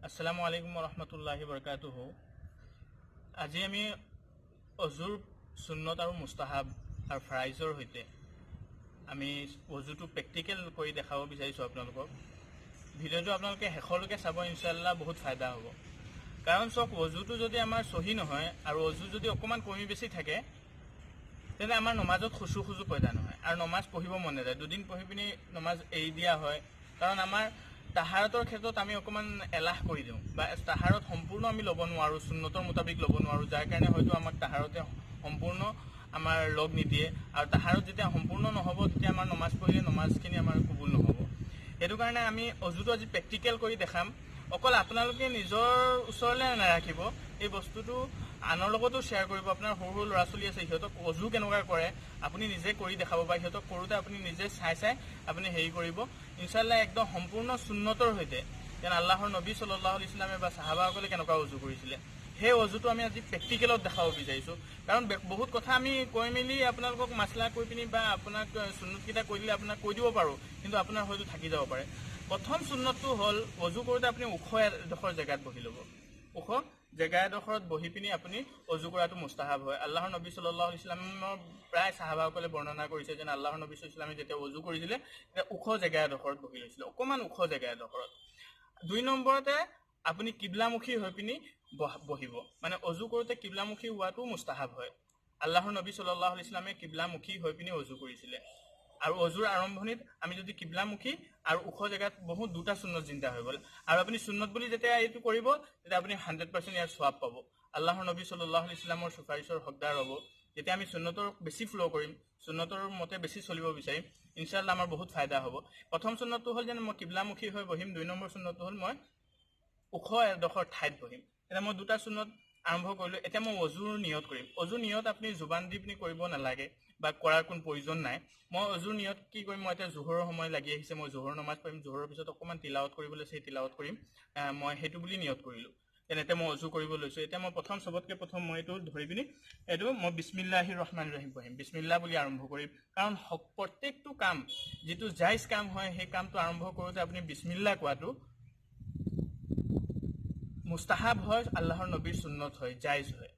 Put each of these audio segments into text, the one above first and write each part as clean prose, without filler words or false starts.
আসসালামু আলাইকুম ৰহমতুল্লাহি বৰকাতুহু। আজি আমি অজুৰ সুন্নত আৰু মুস্তাহাব আৰু ফৰাইজৰ সৈতে আমি অজুটো প্ৰেক্টিকেল কৰি দেখাব বিচাৰিছোঁ আপোনালোকক। ভিডিঅ'টো আপোনালোকে শেষলৈকে চাব, ইনশাআল্লাহ বহুত ফায়দা হ'ব। কাৰণ চাওক, অজুটো যদি আমাৰ সহি নহয় আৰু অজু যদি অকণমান কমি বেছি থাকে তেন্তে আমাৰ নমাজত খুচু পয়দা নহয় আৰু নমাজ পঢ়িব মন নাযায়। দুদিন পঢ়ি পিনি নমাজ এৰি দিয়া হয়, কাৰণ আমাৰ তাহাৰতৰ ক্ষেত্ৰত আমি অকণমান এলাহ কৰি দিওঁ বা তাহাৰত সম্পূৰ্ণ আমি ল'ব নোৱাৰোঁ, সুন্নতৰ মুতাবিক ল'ব নোৱাৰোঁ, যাৰ কাৰণে হয়তো আমাক তাহাৰতে সম্পূৰ্ণ আমাৰ লগ নিদিয়ে। আৰু তাহাৰত যেতিয়া সম্পূৰ্ণ নহ'ব তেতিয়া আমাৰ নমাজ পঢ়িলে নমাজখিনি আমাৰ কবুল নহ'ব। সেইটো কাৰণে আমি অজুটো আজি প্ৰেক্টিকেল কৰি দেখাম। অকল আপোনালোকে নিজৰ ওচৰলৈ নাৰাখিব, এই বস্তুটো আনৰ লগতো শ্বেয়াৰ কৰিব। আপোনাৰ সৰু সৰু ল'ৰা ছোৱালী আছে, সিহঁতক অজু কেনেকুৱা কৰে আপুনি নিজে কৰি দেখাব, বা সিহঁতক কৰোঁতে আপুনি নিজে চাই আপুনি হেৰি কৰিব। ইনশাআল্লাহ একদম সম্পূৰ্ণ সুন্নতৰ সৈতে, যেন আল্লাহৰ নবী সাল্লাল্লাহু আলাইহি ওয়াসাল্লামে বা সাহাবাসকলে কেনেকুৱা অজু কৰিছিলে, সেই অজুটো আমি আজি প্ৰেক্টিকেলত দেখাব বিচাৰিছোঁ। কাৰণ বহুত কথা আমি কৈ মেলি আপোনালোকক মাছলা কৈ পিনি বা আপোনাক সুন্নতকেইটা কৈ দিলে আপোনাক কৈ দিব পাৰোঁ, কিন্তু আপোনাৰ হয়তো থাকি যাব পাৰে। প্ৰথম সুন্নতটো হ'ল, অজু কৰোঁতে আপুনি ওখ এডোখৰ জেগাত বহি ল'ব। ওখ জেগা এডোখৰত বহি পিনি আপুনি অজু কৰাটো মুস্তাহাব হয়। আল্লাহৰ নবী সাল্লাল্লাহু আলাইহি ওয়াসাল্লামৰ প্ৰায় সাহাবাসকলে বৰ্ণনা কৰিছে যেন আল্লাহৰ নবী সাল্লাল্লাহু আলাইহি ওয়াসাল্লামে যেতিয়া অজু কৰিছিলে তেতিয়া ওখ জেগা এডোখৰত বহি লৈছিলে, অকণমান ওখ জেগা এডোখৰত। 2 নম্বৰতে আপুনি কিবলামুখী হৈ পিনি বহিব। মানে অজু কৰোঁতে কিবলামুখী হোৱাটো মুস্তাহাব হয়। আল্লাহৰ নবী সাল্লাল্লাহু আলাইহি ওয়াসাল্লামে কিবলামুখী হৈ পিনি অজু কৰিছিলে। আৰু অজুৰ আৰম্ভণিত আমি যদি কিবলামুখী আৰু ওখ জেগাত বহুত দুটা সুন্নত চিন্তা হৈ গ'ল। আৰু আপুনি সুন্নত বুলি যেতিয়া এইটো কৰিব তেতিয়া আপুনি 100% ইয়াৰ সওৱাব পাব। আল্লাহৰ নবী সাল্লাল্লাহু আলাইহি ওয়াসাল্লামৰ সুপাৰিশৰ হকদাৰ হ'ব। যেতিয়া আমি সুন্নতৰ বেছি ফ্ল' কৰিম, সুন্নতৰ মতে বেছি চলিব বিচাৰিম, ইনশাআল্লাহ আমাৰ বহুত ফায়দা হ'ব। প্ৰথম সুন্নতটো হ'ল যেন মই কিবলামুখী হৈ বহিম। 2 নম্বৰ সুন্নতটো হ'ল মই ওখ এডোখৰ ঠাইত বহিম। এতিয়া মই দুটা সুন্নত আৰম্ভ কৰিলোঁ। এতিয়া মই অজুৰ নিয়ত কৰিম। অজুৰ নিয়ত আপুনি জুবান দি পিনি কৰিব নালাগে বা কৰাৰ কোনো প্ৰয়োজন নাই। মই অজুৰ নিয়ত কি কৰিম, মই এতিয়া জোহৰৰ সময় লাগি আহিছে, মই জোহৰ নমাজ পঢ়িম। জোহৰৰ পিছত অকণমান তিলাৱত কৰিবলৈ আছে, তিলাৱত কৰিম। মই সেইটো বুলি নিয়ত কৰিলোঁ। তেনেতে মই অজু কৰিব লৈছোঁ। এতিয়া মই চবতকৈ প্ৰথম মই এইটো ধৰি পিনি এইটো মই বিছমিল্লাহিৰ ৰহমানিৰ ৰহিম পঢ়িম। বিছমিল্লাহ বুলি আৰম্ভ কৰিম। কাৰণ প্ৰত্যেকটো কাম যিটো জাইজ কাম হয়, সেই কামটো আৰম্ভ কৰোঁতে আপুনি বিছমিল্লাহ কোৱাটো মুস্তাহাব হয়, আল্লাহৰ নবীৰ সুন্নত হয়, জাইজ হয়।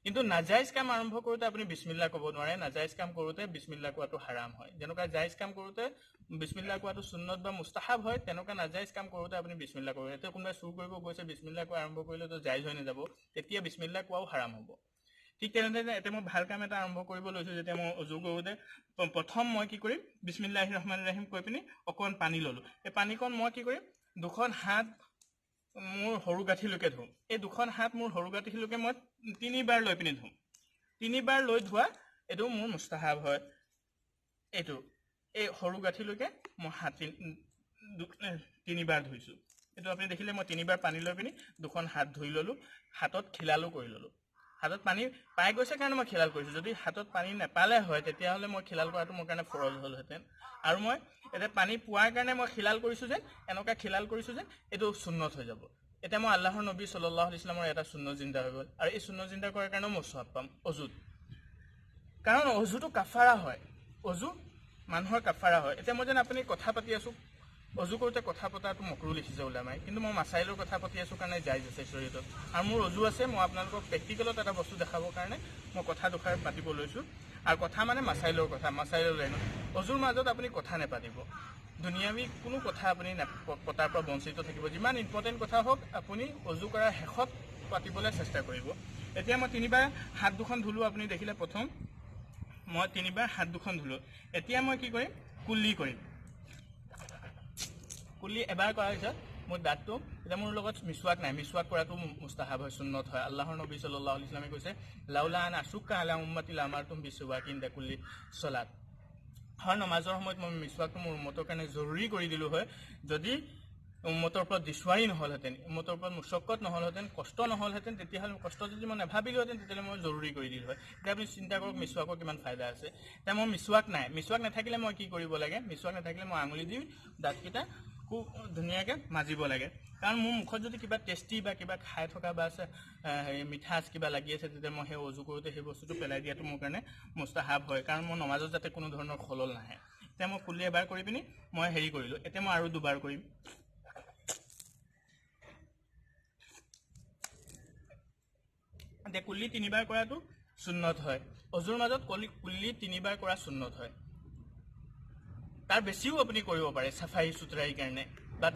কিন্তু নাজাইজ কাম আৰম্ভ কৰোঁতে আপুনি বিছমিল্লাহ ক'ব নোৱাৰে। নাজাইজ কাম কৰোঁতে বিছমিল্লাহ কোৱাটো হাৰাম হয়। যেনেকুৱা জাইজ কাম কৰোঁতে বিছমিল্লাহ কোৱাটো সুন্নত বা মুস্তাহাব হয়, তেনেকুৱা নাজাইজ কাম কৰোঁতে আপুনি বিছমিল্লাহ কৰিব। এতিয়া কোনোবাই চুৰ কৰিব গৈছে, বিছমিল্লাহ কোৱা আৰম্ভ কৰিলেতো জাইজ হৈ নাযাব, তেতিয়া বিছমিল্লাহ কোৱাও হাৰাম হ'ব। ঠিক তেনেদৰে এতিয়া মই ভাল কাম এটা আৰম্ভ কৰিব লৈছোঁ। যেতিয়া মই অজু কৰোঁতে প্ৰথম মই কি কৰিম, বিছমিল্লাহিৰ ৰহমানিৰ ৰহিম কৈ পিনি অকণমান পানী ল'লোঁ। এই পানীকণ মই কি কৰিম, দুখন হাত মোৰ সৰু গাঁঠিলৈকে ধুম। এই দুখন হাত মোৰ সৰু গাঁঠিলৈকে মই 3 বাৰ লৈ পিনি ধুম। 3 বাৰ লৈ ধোৱা এইটো মোৰ মুস্তাহাব হয়। এইটো এই সৰু গাঁঠিলৈকে মই হাত 3 বাৰ ধুইছোঁ। এইটো আপুনি দেখিলে মই 3 বাৰ পানী লৈ পিনি দুখন হাত ধুই ল'লোঁ। হাতত খিলালো কৰি ল'লোঁ। হাতত পানী পাই গৈছে কাৰণে মই খিলাল কৰিছোঁ। যদি হাতত পানী নাপালে হয় তেতিয়াহ'লে মই খিলাল কৰাটো মোৰ কাৰণে ফৰজ হ'লহেঁতেন। আৰু মই এতিয়া পানী পোৱাৰ কাৰণে মই খিলাল কৰিছোঁ যেন, এনেকুৱা খিলাল কৰিছোঁ যেন এইটো সুন্নত হৈ যাব। এতিয়া মই আল্লাহৰ নবী সাল্লাল্লাহু আলাইহি ওয়াসাল্লামৰ এটা সুন্নত জিন্দা হৈ গ'ল। আৰু এই সুন্নত জিন্দা কৰাৰ কাৰণেও মই সওৱাব পাম অজুত। কাৰণ অজুটো কাফাৰা হয়। অজু মানুহৰ কাফাৰা হয়। এতিয়া মই যেন আপুনি কথা পাতি আছোঁ, অজু কৰোঁতে কথা পতাটো মকৰুহ লিখিছে ওলামাই, কিন্তু মই মাছাইলৰ কথা পাতি আছোঁ কাৰণে জাইজ আছে শৰীয়তত। আৰু মোৰ অজু আছে, মই আপোনালোকক প্ৰেক্টিকেলত এটা বস্তু দেখাবৰ কাৰণে মই কথা দুষাৰ পাতিব লৈছোঁ। আৰু কথা মানে মাছাইলৰ কথা, মাছাইলৰ লাইনত। অজুৰ মাজত আপুনি কথা নেপাতিব, দুনিয়াবী কোনো কথা আপুনি পতাৰ পৰা বঞ্চিত থাকিব। যিমান ইম্পৰ্টেণ্ট কথা হওক আপুনি অজু কৰাৰ শেষত পাতিবলৈ চেষ্টা কৰিব। এতিয়া মই 3 বাৰ হাত দুখন ধুলোঁ, আপুনি দেখিলে প্ৰথম মই 3 বাৰ হাত দুখন ধুলোঁ। এতিয়া মই কি কৰিম, কুল্লি কৰিম। কুল্লি এবাৰ কৰাৰ পিছত মোৰ দাঁতটো, এতিয়া মোৰ লগত মিছৱাক নাই, মিছৱাক কৰাটো মুস্তাহাব হয়, সুন্নত হয়। আল্লাহৰ নবী সাল্লাল্লাহু আলাইহি ওয়াসাল্লামে কৈছে, লাউলা আন আশুক্কা আলা উম্মতি লামাৰতুম বিছৱাকিন ইনদা কুল্লি সলাত। হয়, নমাজৰ সময়ত মই মিছৱাকটো মোৰ উম্মতৰ কাৰণে জৰুৰী কৰি দিলোঁ হয়। যদি উম্মতৰ ওপৰত দিছৱাৰী নহ'লহেঁতেন, উম্মতৰ ওপৰত মুশ্বক্কত নহ'লহেঁতেন, কষ্ট নহ'লহেঁতেন, তেতিয়াহ'লে কষ্ট যদি মই নাভাবিলোহেঁতেন তেতিয়াহ'লে মই জৰুৰী কৰি দিলোঁ হয়। এতিয়া আপুনি চিন্তা কৰক মিছৱাকৰ কিমান ফায়দা আছে। এতিয়া মোৰ মিছৱাক নাই, মিছৱাক নাথাকিলে মই কি কৰিব লাগে, মিছৱাক নাথাকিলে মই আঙুলি দি দাঁতকেইটা খুব ধুনীয়াকৈ মাজিব লাগে। কাৰণ মোৰ মুখত যদি কিবা টেষ্টি বা কিবা খাই থকা বা মিঠাচ কিবা লাগি আছে, তেতিয়া মই সেই অজু কৰোঁতে সেই বস্তুটো পেলাই দিয়াটো মোৰ কাৰণে মুস্তাহাব হয়। কাৰণ মোৰ নমাজত যাতে কোনো ধৰণৰ খলল নাহে। এতিয়া মই কুল্লি এবাৰ কৰি পিনি মই হেৰি কৰিলোঁ। এতিয়া মই আৰু 2 বাৰ কৰিম। এতিয়া কুল্লি 3বাৰ কৰাটো সুন্নত হয় অজুৰ মাজত কুল্লি 3বাৰ কৰা সুন্নত হয় তাৰ বেছিও আপুনি কৰিব পাৰে সাফাই সুতৰাই কাৰণে বা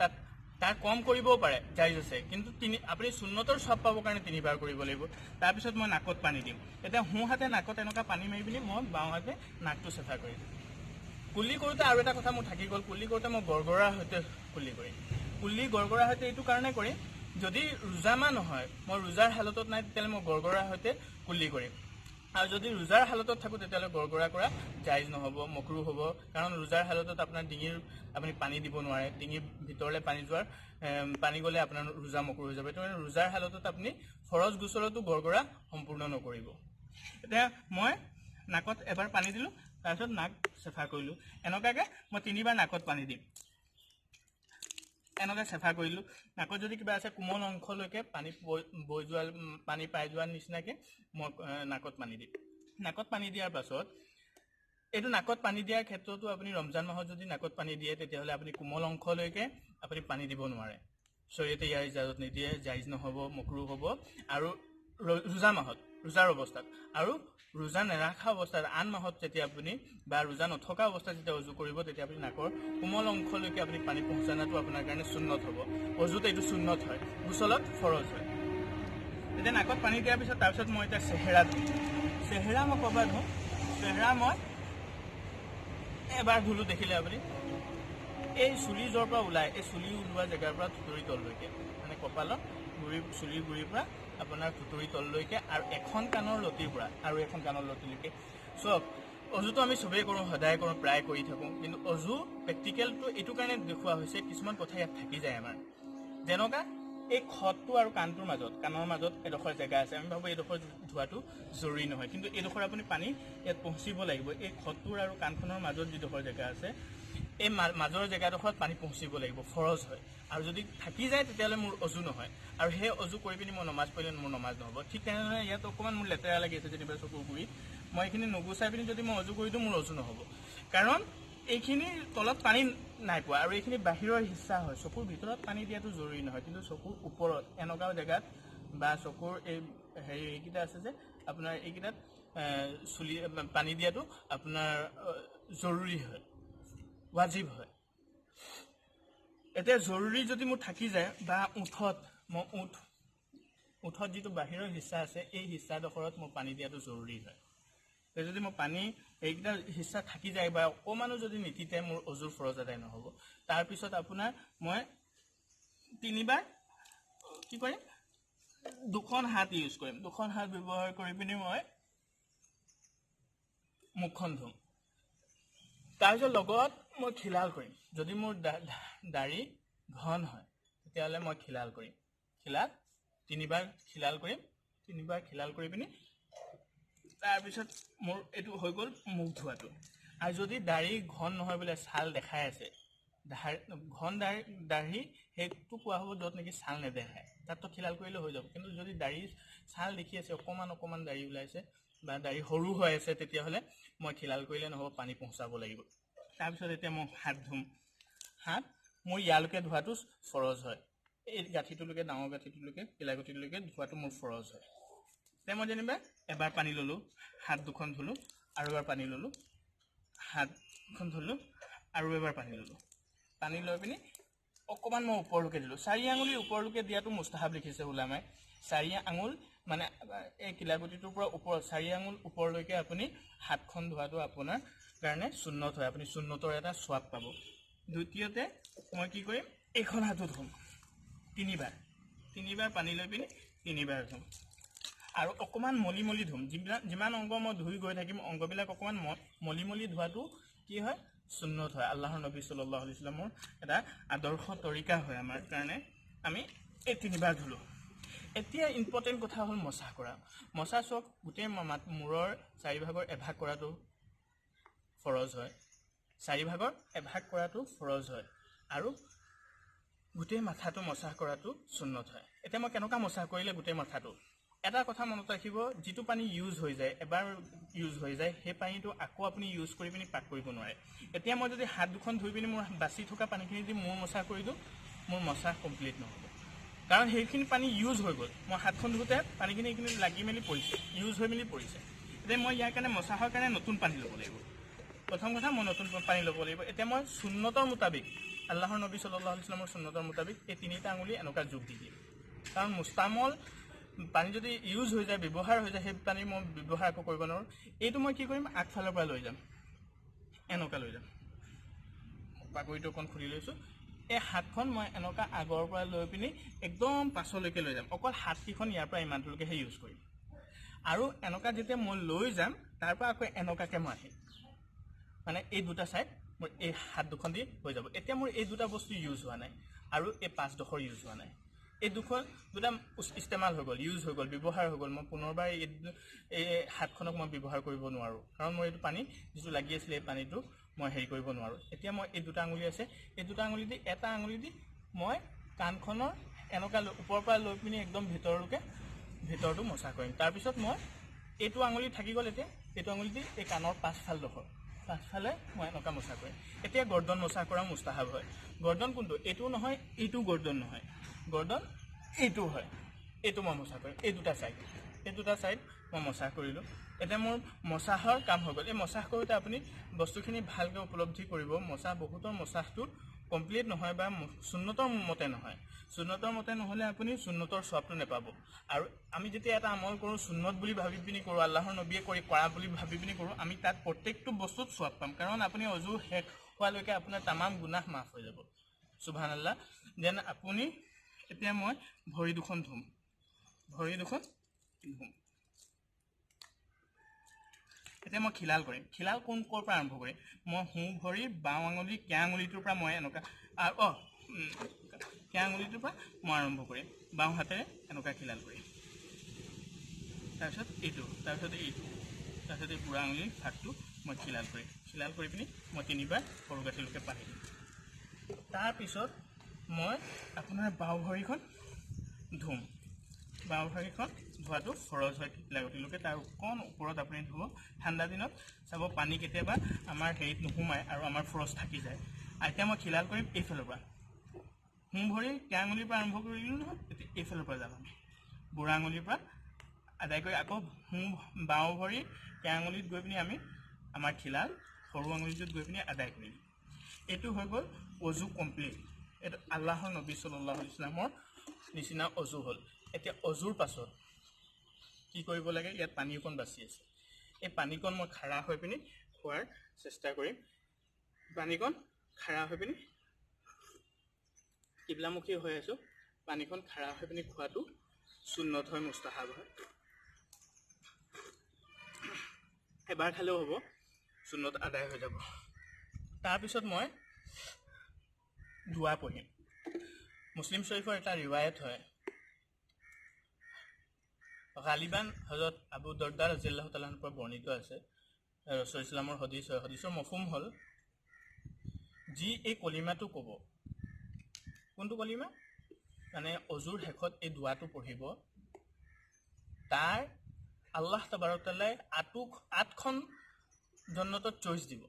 তাৰ কম কৰিবও পাৰে জাইজ আছে কিন্তু আপুনি সুন্নতৰ সব পাবৰ কাৰণে 3বাৰ কৰিব লাগিব তাৰপিছত মই নাকত পানী দিম এতিয়া সোঁ হাতে নাকত এনেকুৱা পানী মাৰি পিনি মই বাওঁ হাতে নাকটো চাফা কৰি দিম কুল্লি কৰোঁতে আৰু এটা কথা মোৰ থাকি গ'ল কুল্লি কৰোঁতে মই গৰগৰাৰ সৈতে কুল্লি কৰিম কুল্লি গৰগৰাৰ সৈতে এইটো কাৰণে কৰিম যদি ৰোজামা নহয় মই ৰোজাৰ হালতত নাই তেতিয়াহ'লে মই গৰগৰাৰ সৈতে কুল্লি কৰিম আৰু যদি ৰোজাৰ হালতত থাকোঁ তেতিয়াহ'লে গৰগৰা কৰা জাইজ নহ'ব মকৰুহ হ'ব কাৰণ ৰোজাৰ হালতত আপোনাৰ ডিঙিৰ আপুনি পানী দিব নোৱাৰে ডিঙিৰ ভিতৰলৈ পানী গ'লে আপোনাৰ ৰোজা মকৰুহ হৈ যাব এইটো মানে ৰোজাৰ হালতত আপুনি ফৰজ গোচৰতো গৰগৰা সম্পূৰ্ণ নকৰিব এতিয়া মই নাকত এবাৰ পানী দিলোঁ তাৰপিছত নাক চাফা কৰিলোঁ এনেকুৱাকৈ মই 3বাৰ নাকত পানী দিম এনেকৈ চাফা কৰিলোঁ নাকত যদি কিবা আছে কোমল অংশলৈকে পানী বৈ যোৱা পানী পাই যোৱাৰ নিচিনাকৈ মই নাকত পানী দিম নাকত পানী দিয়াৰ পাছত এইটো নাকত পানী দিয়াৰ ক্ষেত্ৰতো আপুনি ৰমজান মাহত যদি নাকত পানী দিয়ে তেতিয়াহ'লে আপুনি কোমল অংশলৈকে আপুনি পানী দিব নোৱাৰে শৰীয়তে ইয়াৰ ইজাজত নিদিয়ে জাইজ নহ'ব মকৰুহ হ'ব আৰু ৰোজা মাহত ৰোজাৰ অৱস্থাত আৰু ৰোজা নেৰাখা অৱস্থাত আন মাহত যেতিয়া আপুনি বা ৰোজা নথকা অৱস্থাত যেতিয়া অজু কৰিব তেতিয়া আপুনি নাকৰ কোমল অংশলৈকে আপুনি পানী পहुঁচানাটো আপোনাৰ কাৰণে সুন্নত হ'ব অজুত এইটো সুন্নত হয় গোচলত ফৰজ হয় এতিয়া নাকত পানী দিয়াৰ পিছত তাৰপিছত মই এতিয়া চেহেৰা ধুম চেহেৰা মই ক'ৰবাত ধুম চেহেৰা মই এবাৰ ধুলোঁ দেখিলে আপুনি এই চুলি য'ৰ পৰা ওলায় এই চুলি ওলোৱা জেগাৰ পৰা থুতৰি তললৈকে মানে কপালৰ চুলিৰ গুৰিৰ পৰা আপোনাৰ থুতৰি তললৈকে আৰু এখন কাণৰ লতিৰ পৰা আৰু এখন কাণৰ লতিলৈকে চব অজুটো আমি চবেই কৰোঁ সদায় কৰোঁ প্ৰায় কৰি থাকোঁ কিন্তু অজু প্ৰেক্টিকেলটো এইটো কাৰণে দেখুওৱা হৈছে কিছুমান কথা ইয়াত থাকি যায় আমাৰ যেনেকুৱা এই খতটো আৰু কাণটোৰ মাজত কাণৰ মাজত এডোখৰ জেগা আছে আমি ভাবোঁ এইডোখৰ ধোৱাটো জৰুৰী নহয় কিন্তু এইডোখৰ আপুনি পানী ইয়াত পহুচিব লাগিব এই খতটোৰ আৰু কাণখনৰ মাজত যিডোখৰ জেগা আছে এই মাজৰ জেগাডোখৰত পানী পহুচিব লাগিব ফৰজ হয় আৰু যদি থাকি যায় তেতিয়াহ'লে মোৰ অজু নহয় আৰু সেই অজু কৰি পিনি মই নমাজ পঢ়িলে মোৰ নমাজ নহ'ব ঠিক তেনেধৰণে ইয়াত অকণমান মোৰ লেতেৰা লাগি আছে যেনিবা চকুৰ গুৰিত মই এইখিনি নুগুচাই পিনি যদি মই অজু কৰি দিওঁ মোৰ অজু নহ'ব কাৰণ এইখিনি তলত পানী নাই পোৱা আৰু এইখিনি বাহিৰৰ হিস্সা হয় চকুৰ ভিতৰত পানী দিয়াটো জৰুৰী নহয় কিন্তু চকুৰ ওপৰত এনেকুৱা জেগাত বা চকুৰ এই এইকেইটা আছে যে আপোনাৰ এইকেইটাত চুলি পানী দিয়াটো আপোনাৰ জৰুৰী হয় ৱাজিব হয় এতিয়া জৰুৰী যদি মোৰ থাকি যায় বা ওঠত মই ওঠত যিটো বাহিৰৰ হিস্সা আছে এই হিস্সাডোখৰত মই পানী দিয়াটো জৰুৰী হয় যদি মই পানী এইকেইটা হিস্সা থাকি যায় বা অকণমানো যদি নীতিতে মোৰ অজুৰ ফৰজ আদায় নহ'ব তাৰপিছত আপোনাৰ মই 3বাৰ কি কৰিম দুখন হাত ইউজ কৰিম দুখন হাত ব্যৱহাৰ কৰি পিনি মই মুখখন ধুম তাৰপিছত লগত মই খিলাল কৰিম যদি মোৰ দাড়ি ঘন হয় তেতিয়াহ'লে মই খিলাল কৰিম খিলাল 3বাৰ খিলাল কৰিম 3বাৰ খিলাল কৰি পিনি তাৰপিছত মোৰ এইটো হৈ গ'ল মুখ ধোৱাটো আৰু যদি দাড়ি ঘন নহয় বোলে ছাল দেখাই আছে ঘন দাঢ়ি সেইটো কোৱা হ'ব য'ত নেকি ছাল নেদেখায় তাততো খিলাল কৰিলে হৈ যাব কিন্তু যদি দাড়ি ছাল দেখি আছে অকণমান দাড়ি ওলাইছে বা দাড়ি সৰু হৈ আছে তেতিয়াহ'লে মই খিলাল কৰিলে নহ'ব পানী পহুচাব লাগিব তাৰপিছত এতিয়া মই হাত ধুম হাত মোৰ ইয়ালৈকে ধোৱাটো ফৰজ হয় এই গাঁঠিটোলৈকে ডাঙৰ গাঁঠিটোলৈকে কিলাগুটিলৈকে ধোৱাটো মোৰ ফৰজ হয় এতিয়া মই যেনিবা এবাৰ পানী ল'লোঁ হাত দুখন ধুলোঁ আৰু এবাৰ পানী ল'লোঁ হাতখন ধুলোঁ আৰু এবাৰ পানী ল'লোঁ পানী লৈ পিনি অকণমান মই ওপৰলৈকে দিলোঁ 4 আঙুলিৰ ওপৰলৈকে দিয়াটো মুস্তাহাব লিখিছে ওলামাই 4 আঙুল মানে এই কিলাগুটিটোৰ পৰা ওপৰত 4 আঙুল ওপৰলৈকে আপুনি হাতখন ধোৱাটো আপোনাৰ কাৰণে সুন্নত হয় আপুনি সুন্নতৰ এটা সোৱাব পাব দ্বিতীয়তে মই কি কৰিম এইখন হাতো ধুম 3বাৰ পানী লৈ পিনি 3বাৰ ধুম আৰু অকণমান মলি ধুম যিমান অংগ মই ধুই গৈ থাকিম অংগবিলাক অকণমান মলি ধোৱাটো কি হয় সুন্নত হয় আল্লাহৰ নবী সাল্লাল্লাহু আলাইহি ওয়াসাল্লামৰ এটা আদৰ্শ তৰিকা হয় আমাৰ কাৰণে আমি এই 3বাৰ ধুলোঁ এতিয়া ইম্পৰ্টেণ্ট কথা হ'ল মছাহ কৰা মছাহ চক গোটেই মূৰৰ 4 ভাগৰ এভাগ কৰাটো ফৰজ হয় 4 ভাগৰ এভাগ কৰাটো ফৰজ হয় আৰু গোটেই মাথাটো মছাহ কৰাটো সুন্নত হয় এতিয়া মই কেনেকুৱা মছাহ কৰিলে গোটেই মাথাটো এটা কথা মনত ৰাখিব যিটো পানী ইউজ হৈ যায় এবাৰ ইউজ হৈ যায় সেই পানীটো আকৌ আপুনি ইউজ কৰি পিনি পাক কৰিব নোৱাৰে এতিয়া মই যদি হাত দুখন ধুই পিনি মোৰ বাচি থকা পানীখিনি দি মোৰ মছাহ কৰি দিওঁ মোৰ মছাহ কমপ্লিট নহ'ব কাৰণ সেইখিনি পানী ইউজ হৈ গ'ল, মই হাতখন ধুওঁতে পানীখিনি এইখিনি লাগি মেলি পৰিছে, ইউজ হৈ মেলি পৰিছে। এতিয়া মই ইয়াৰ কাৰণে মচাহৰ কাৰণে নতুন পানী ল'ব লাগিব। প্ৰথম কথা মই নতুন পানী ল'ব লাগিব। এতিয়া মই সুন্নতৰ মুতাবিক, আল্লাহৰ নবী সাল্লাল্লাহু আলাইহি ওয়াসাল্লামৰ সুন্নতৰ মুতাবিক এই তিনিটা আঙুলি এনেকুৱা যোগ দি দিম। কাৰণ মুস্তামল পানী যদি ইউজ হৈ যায়, ব্যৱহাৰ হৈ যায়, সেই পানী মই ব্যৱহাৰ একো কৰিব নোৱাৰোঁ। এইটো মই কি কৰিম, আগফালৰ পৰা লৈ যাম, এনেকুৱা লৈ যাম। পাগুৰিটো অকণ খুলি লৈছোঁ। এই হাতখন মই এনেকুৱা আগৰ পৰা লৈ পিনি একদম পাছলৈকে লৈ যাম। অকল হাতকেইখন ইয়াৰ পৰা ইমানটোলৈকেহে ইউজ কৰিম। আৰু এনেকুৱা যেতিয়া মই লৈ যাম, তাৰ পৰা আকৌ এনেকুৱাকৈ মই আহিম, মানে এই দুটা ছাইড মোৰ এই হাত দুখন দি হৈ যাব। এতিয়া মোৰ এই দুটা বস্তু ইউজ হোৱা নাই আৰু এই 5ডোখৰ ইউজ হোৱা নাই। এই দুটা ইস্তেমাল হৈ গ'ল, ইউজ হৈ গ'ল, ব্যৱহাৰ হৈ গ'ল। মই পুনৰবাৰ এই হাতখনক মই ব্যৱহাৰ কৰিব নোৱাৰোঁ, কাৰণ মোৰ এইটো পানী যিটো লাগি আছিলে এই পানীটো মই হেৰি কৰিব নোৱাৰোঁ। এতিয়া মই এই দুটা আঙুলি আছে, এই দুটা আঙুলি দি এটা আঙুলি দি মই কাণখনৰ এনেকুৱা ওপৰৰ পৰা লৈ পিনি একদম ভিতৰটো মচা কৰিম। তাৰপিছত মই এইটো আঙুলি থাকি গ'ল, এতিয়া এইটো আঙুলি দি এই কাণৰ পাছফালে মই এনেকুৱা মচা কৰিম। এতিয়া গৰ্দন মচা কৰা মুস্তাহাব হয়। গৰ্দন কোনটো? এইটো নহয়, এইটো গৰ্দন নহয়, গৰ্দন এইটো হয়। এইটো মই মচা কৰিম, এই দুটা ছাইড মই মচা কৰিলোঁ। এতিয়া মোৰ মচাহৰ কাম হৈ গ'ল। এই মচাহ কৰোঁতে আপুনি বস্তুখিনি ভালকৈ উপলব্ধি কৰিব। বহুতৰ মচাহটো কমপ্লিট নহয় বা সুন্নতৰ মতে নহয়। সুন্নতৰ মতে নহ'লে আপুনি সুন্নতৰ স্বভাৱটো নাপাব। আৰু আমি যেতিয়া এটা আমল কৰোঁ সুন্নত বুলি ভাবি পিনি কৰোঁ, আল্লাহৰ নবীয়ে কৰা বুলি ভাবি পিনি কৰোঁ, আমি তাত প্ৰত্যেকটো বস্তুত স্বভাৱ পাম। কাৰণ আপুনি অজু শেষ হোৱালৈকে আপোনাৰ তামাম গুনাহ মাফ হৈ যাব। সুবহানাল্লাহ। যেন আপুনি এতিয়া মই ভৰি দুখন ধুম। এতিয়া মই খিলাল কৰিম। খিলাল ক'ৰ পৰা আৰম্ভ কৰিম? মই সোঁ ভৰি বাওঁ আঙুলি কেঁ আঙুলিটোৰ পৰা মই এনেকুৱা কেঁ আঙুলিটোৰ পৰা মই আৰম্ভ কৰিম। বাওঁ হাতেৰে এনেকুৱা খিলাল কৰিম। তাৰপিছত এইটো, তাৰপিছত এই বুঢ়া আঙুলিৰ ভাগটো মই খিলাল কৰিম। খিলাল কৰি পিনি মই 3বাৰ সৰু গাঁঠিলৈকে পানী দিম। তাৰপিছত মই আপোনাৰ বাওঁ ভৰিখন ধুম। বাওঁ ভৰিখন ধোৱাটো ফৰজ হয় টিকলাগতিলৈকে, তাৰ অকণ ওপৰত আপুনি ধুব। ঠাণ্ডা দিনত চাব পানী কেতিয়াবা আমাৰ হেৰিত নোসোমায় আৰু আমাৰ ফৰজ থাকি যায়। এতিয়া মই খিলাল কৰিম এইফালৰ পৰা। সোঁ ভৰি কেঁ আঙুলিৰ পৰা আৰম্ভ কৰিলোঁ নহয়, এতিয়া এইফালৰ পৰা যাম আমি বুঢ়া আঙুলিৰ পৰা আদায় কৰি আকৌ বাওঁ ভৰি কেঁ আঙুলিত গৈ পিনি আমি আমাৰ খিলাল সৰু আঙুলিটোত গৈ পিনি আদায় কৰিম। এইটো হৈ গ'ল অজু কমপ্লিট। এইটো আল্লাহৰ নবী সাল্লাল্লাহু আলাইহি ওয়াসাল্লামৰ নিচিনা অজু হ'ল। এতিয়া অজুৰ পাছত কি কৰিব লাগে? ইয়াত পানী অকণ বাচি আছে, এই পানীকণ মই খাৰা হৈ পিনি খোৱাৰ চেষ্টা কৰিম। পানীকণ খাৰা হৈ পিনি কিবলামুখী হৈ আছোঁ, পানীখন খাৰা হৈ পিনি খোৱাটো সুন্নত হয়, মুস্তাহাব হয়। এবাৰ খালেও হ'ব, সুন্নত আদায় হৈ যাব। তাৰপিছত মই দোৱা পঢ়িম। মুছলিম শৰীফৰ এটা ৰিৱায়ত হয়, গালিবান হযৰত আবু দৰ্দা ৰাদিয়াল্লাহু তাআলা আনহুৰ পৰা বৰ্ণিত আছে, ৰাসূল ইছলামৰ হদিছ হয়। হদিছৰ মফহুম হ'ল, যি এই কলিমাটো ক'ব। কোনটো কলিমা? মানে অজুৰ শেষত এই দোৱাটো পঢ়িব, তাৰ আল্লাহ তাবাৰক তাআলাই 8খন জন্নতত চইচ দিব।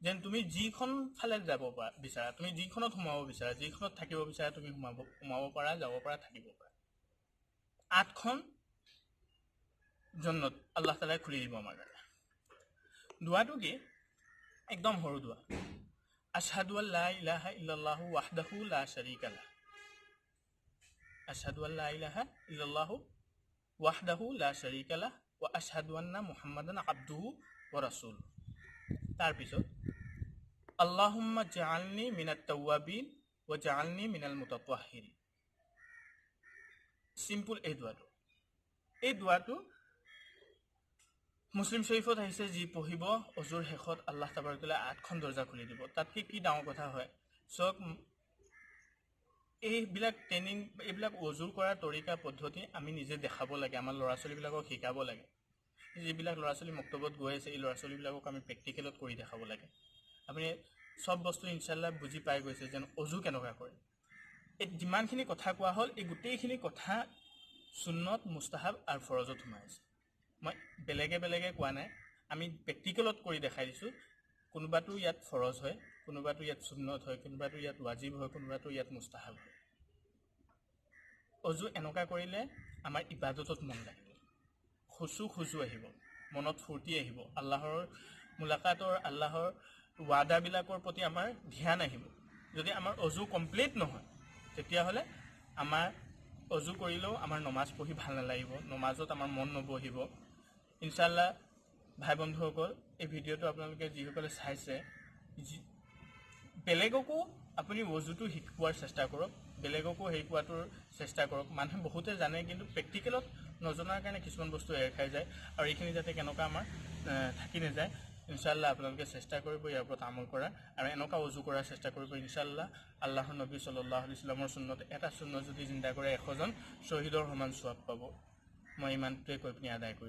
যেন তুমি যিখন ফালে যাব বিচাৰা, তুমি যিখনত সোমাব বিচাৰা, যিখনত থাকিব বিচাৰা, তুমি সোমাব পাৰা, যাব পাৰা, থাকিব পাৰা। 8খন জন্নত আল্লাহ তাআলাই খুলি দিব আমাৰ কাৰণে। দোৱাটো কি? একদম সৰু দোৱা। আশহাদু আল্লা ইলাহা ইল্লাল্লাহু ওয়াহদাহু লা শাৰীকা লাহ। আশহাদু আল্লা ইলাহা ইল্লাল্লাহু ওয়াহদাহু লা শাৰীকা লাহ ওয়া আশহাদু আন্না মুহাম্মাদান আবদুহু ওয়া ৰাসূলুহু। তাৰপিছত আল্লাহুম্মা জাআলনি মিনাত তাওয়াবিন ওয়া জাআলনি মিনাল মুতাতাহহিৰিন। চিম্পল এই দোৱাটো মুছলিম শৰীফত আহিছে, যি পঢ়িব অজুৰ শেষত আল্লাহ তাবাৰক তাআলাই 8খন দৰজা খুলি দিব। তাতকৈ কি ডাঙৰ কথা হয়? চব এইবিলাক অজুৰ কৰাৰ তৰিকা পদ্ধতি আমি নিজে দেখাব লাগে, আমাৰ ল'ৰা ছোৱালীবিলাকক শিকাব লাগে। যিবিলাক ল'ৰা ছোৱালী মক্তবত গৈ আছে, এই ল'ৰা ছোৱালীবিলাকক আমি প্ৰেক্টিকেলত কৰি দেখাব লাগে। আপুনি চব বস্তু ইনশাআল্লাহ বুজি পাই গৈছে যেন অজু কেনেকুৱা কৰে। এই যিমানখিনি কথা কোৱা হ'ল, এই গোটেইখিনি কথা সুন্নত, মুস্তাহাব আৰু ফৰজত সোমাই আছে। মই বেলেগে কোৱা নাই, আমি প্ৰেক্টিকেলত কৰি দেখাই দিছোঁ। কোনোবাটো ইয়াত ফৰজ হয়, কোনোবাটো ইয়াত সুন্নত হয়, কোনোবাটো ইয়াত ৱাজিব হয়, কোনোবাটো ইয়াত মুস্তাহাব হয়। অজু এনেকুৱা কৰিলে আমাৰ ইবাদতত মন লাগিব, খুজু আহিব, মনত ফূৰ্তি আহিব, আল্লাহৰ মুলাকাতৰ আল্লাহৰ ৱাদাবিলাকৰ প্ৰতি আমাৰ ধ্যান আহিব। যদি আমাৰ অজু কমপ্লিট নহয় তেতিয়াহ'লে আমাৰ অজু কৰিলেও আমাৰ নমাজ পঢ়ি ভাল নালাগিব, নমাজত আমাৰ মন নবহিব। ইনশাআল্লাহ ভাই বন্ধুসকল, এই ভিডিঅ'টো আপোনালোকে যিসকলে চাইছে বেলেগকো আপুনি অজুটো শিকোৱাৰ চেষ্টা কৰক, বেলেগকো শিকোৱাটোৰ চেষ্টা কৰক। মানুহে বহুতে জানে কিন্তু প্ৰেক্টিকেলত নজনাৰ কাৰণে কিছুমান বস্তু এৰ খাই যায়, আৰু এইখিনি যাতে কেনেকুৱা আমাৰ থাকি নাযায়। ইনশাআল্লাহ আপোনালোকে চেষ্টা কৰিব ইয়াৰ ওপৰত আমল কৰা, আৰু এনেকুৱা অজু কৰাৰ চেষ্টা কৰিব। ইনশাআল্লাহ আল্লাহৰ নবী সাল্লাল্লাহু আলাইহি ওয়াসাল্লামৰ সুন্নত, এটা সুন্নত যদি জিন্দা কৰে 100জন শ্বহীদৰ সমান সওৱাব পাব। মই ইমানটোৱে কৈ পিনি আদায় কৰিলোঁ।